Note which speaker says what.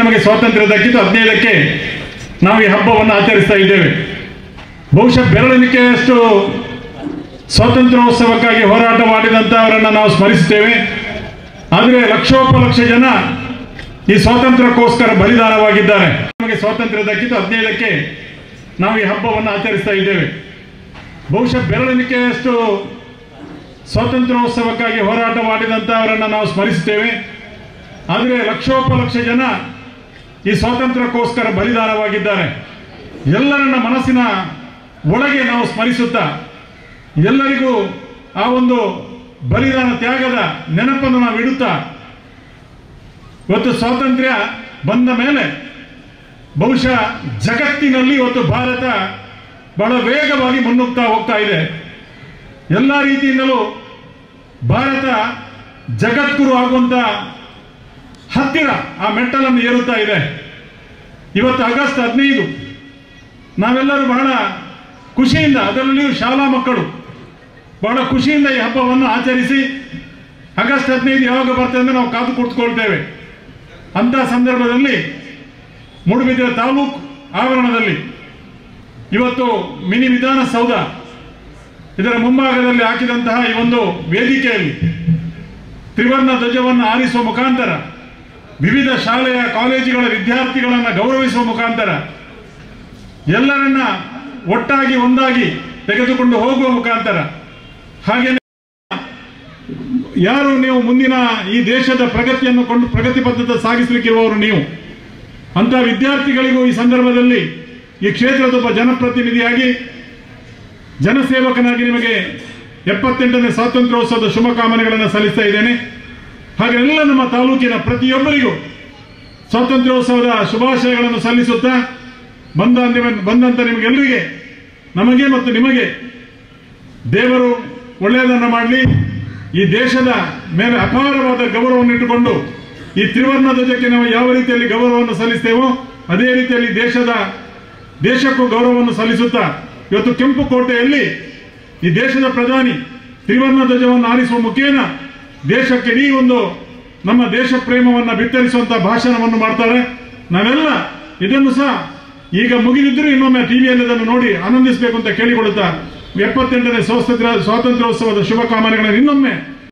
Speaker 1: ನಮಗೆ ಸ್ವಾತಂತ್ರ್ಯ ದಕ್ಕಿತು 15ಕ್ಕೆ ನಾವು ಈ ಹಬ್ಬವನ್ನು ಆಚರಿಸ್ತಾ ಇದ್ದೇವೆ. ಬಹುಶಃ ಬೆರಳೆಣಿಕೆಯಷ್ಟು ಸ್ವಾತಂತ್ರ್ಯೋತ್ಸವಕ್ಕಾಗಿ ಹೋರಾಟ ಮಾಡಿದಂಥವರನ್ನು ನಾವು ಸ್ಮರಿಸುತ್ತೇವೆ. ಆದರೆ ಲಕ್ಷೋಪಲಕ್ಷ ಜನ ಈ ಸ್ವಾತಂತ್ರ್ಯಕ್ಕೋಸ್ಕರ ಬಲಿದಾನವಾಗಿದ್ದಾರೆ. ನಮಗೆ ಸ್ವಾತಂತ್ರ್ಯ ದಕ್ಕಿತು 15ಕ್ಕೆ ನಾವು ಈ ಹಬ್ಬವನ್ನು ಆಚರಿಸ್ತಾ ಇದ್ದೇವೆ. ಬಹುಶಃ ಬೆರಳೆಣಿಕೆಯಷ್ಟು ಸ್ವಾತಂತ್ರ್ಯೋತ್ಸವಕ್ಕಾಗಿ ಹೋರಾಟ ಮಾಡಿದಂಥವರನ್ನು ನಾವು ಸ್ಮರಿಸುತ್ತೇವೆ. ಆದರೆ ಲಕ್ಷೋಪಲಕ್ಷ ಜನ ಈ ಸ್ವಾತಂತ್ರ್ಯಕ್ಕೋಸ್ಕರ ಬಲಿದಾನವಾಗಿದ್ದಾರೆ. ಎಲ್ಲರನ್ನ ಮನಸ್ಸಿನ ಒಳಗೆ ನಾವು ಸ್ಮರಿಸುತ್ತಾ ಎಲ್ಲರಿಗೂ ಆ ಒಂದು ಬಲಿದಾನ ತ್ಯಾಗದ ನೆನಪನ್ನು ನಾವು ಇಡುತ್ತಾ ಇವತ್ತು ಸ್ವಾತಂತ್ರ್ಯ ಬಂದ ಮೇಲೆ ಬಹುಶಃ ಜಗತ್ತಿನಲ್ಲಿ ಇವತ್ತು ಭಾರತ ಬಹಳ ವೇಗವಾಗಿ ಮುನ್ನುಗ್ತಾ ಹೋಗ್ತಾ ಇದೆ. ಎಲ್ಲ ರೀತಿಯಿಂದಲೂ ಭಾರತ ಜಗದ್ಗುರು ಆಗುವಂತ ಹತ್ತಿರ ಆ ಮೆಟ್ಟಲನ್ನು ಏರುತ್ತಾ ಇದೆ. ಇವತ್ತು ಆಗಸ್ಟ್ 15 ನಾವೆಲ್ಲರೂ ಬಹಳ ಖುಷಿಯಿಂದ, ಅದರಲ್ಲಿಯೂ ಶಾಲಾ ಮಕ್ಕಳು ಬಹಳ ಖುಷಿಯಿಂದ ಈ ಹಬ್ಬವನ್ನು ಆಚರಿಸಿ ಆಗಸ್ಟ್ 15 ಯಾವಾಗ ಬರ್ತದೆ ಅಂದರೆ ನಾವು ಕಾದು ಕುಳಿತುಕೊಳ್ತೇವೆ. ಅಂತ ಸಂದರ್ಭದಲ್ಲಿ ಮೂಡುಬಿದಿರೆ ತಾಲೂಕು ಆವರಣದಲ್ಲಿ ಇವತ್ತು ಮಿನಿ ವಿಧಾನಸೌಧ ಇದರ ಮುಂಭಾಗದಲ್ಲಿ ಹಾಕಿದಂತಹ ಈ ಒಂದು ವೇದಿಕೆಯಲ್ಲಿ ತ್ರಿವರ್ಣ ಧ್ವಜವನ್ನು ಹಾರಿಸುವ ಮುಖಾಂತರ ವಿವಿಧ ಶಾಲೆಯ ಕಾಲೇಜುಗಳ ವಿದ್ಯಾರ್ಥಿಗಳನ್ನು ಗೌರವಿಸುವ ಮುಖಾಂತರ ಎಲ್ಲರನ್ನ ಒಟ್ಟಾಗಿ ಒಂದಾಗಿ ತೆಗೆದುಕೊಂಡು ಹೋಗುವ ಮುಖಾಂತರ ಹಾಗೆ ಯಾರು ನೀವು ಮುಂದಿನ ಈ ದೇಶದ ಪ್ರಗತಿಯನ್ನು ಪ್ರಗತಿ ಪಥದ ಸಾಗಿಸಲಿಕ್ಕಿರುವವರು ನೀವು ಅಂತ ವಿದ್ಯಾರ್ಥಿಗಳಿಗೂ ಈ ಸಂದರ್ಭದಲ್ಲಿ ಈ ಕ್ಷೇತ್ರದ ಜನಪ್ರತಿನಿಧಿಯಾಗಿ ಜನಸೇವಕನಾಗಿ ನಿಮಗೆ 78ನೇ ಸ್ವಾತಂತ್ರ್ಯೋತ್ಸವದ ಶುಭಕಾಮನೆಗಳನ್ನು ಸಲ್ಲಿಸ್ತಾ ಇದ್ದೇನೆ. ಹಾಗೆ ಎಲ್ಲ ನಮ್ಮ ತಾಲೂಕಿನ ಪ್ರತಿಯೊಬ್ಬರಿಗೂ ಸ್ವಾತಂತ್ರ್ಯೋತ್ಸವದ ಶುಭಾಶಯಗಳನ್ನು ಸಲ್ಲಿಸುತ್ತಾ ಬಂದಂತ ನಿಮಗೆಲ್ಲರಿಗೆ, ನಮಗೆ ಮತ್ತು ನಿಮಗೆ ದೇವರು ಒಳ್ಳೆಯದನ್ನು ಮಾಡಲಿ. ಈ ದೇಶದ ಮೇಲೆ ಅಪಾರವಾದ ಗೌರವವನ್ನು ಇಟ್ಟುಕೊಂಡು ಈ ತ್ರಿವರ್ಣ ಧ್ವಜಕ್ಕೆ ನಾವು ಯಾವ ರೀತಿಯಲ್ಲಿ ಗೌರವವನ್ನು ಸಲ್ಲಿಸ್ತೇವೋ ಅದೇ ರೀತಿಯಲ್ಲಿ ದೇಶಕ್ಕೂ ಗೌರವವನ್ನು ಸಲ್ಲಿಸುತ್ತಾ ಇವತ್ತು ಕೆಂಪು ಕೋಟೆಯಲ್ಲಿ ಈ ದೇಶದ ಪ್ರಧಾನಿ ತ್ರಿವರ್ಣ ಧ್ವಜವನ್ನು ಹಾರಿಸುವ ಮುಖೇನ ದೇಶಕ್ಕೆ ಇಡೀ ಒಂದು ನಮ್ಮ ದೇಶ ಪ್ರೇಮವನ್ನು ಬಿತ್ತರಿಸುವಂತಹ ಭಾಷಣವನ್ನು ಮಾಡ್ತಾರೆ. ನಾವೆಲ್ಲ ಇದನ್ನು ಸಹ ಈಗ ಮುಗಿದಿದ್ದರೂ ಇನ್ನೊಮ್ಮೆ ಟಿವಿಯಲ್ಲಿ ಅದನ್ನು ನೋಡಿ ಆನಂದಿಸಬೇಕು ಅಂತ ಕೇಳಿಕೊಳ್ಳುತ್ತಾ 78ನೇ ಸ್ವಾತಂತ್ರ್ಯೋತ್ಸವದ ಶುಭಕಾಮನೆಗಳನ್ನು ಇನ್ನೊಮ್ಮೆ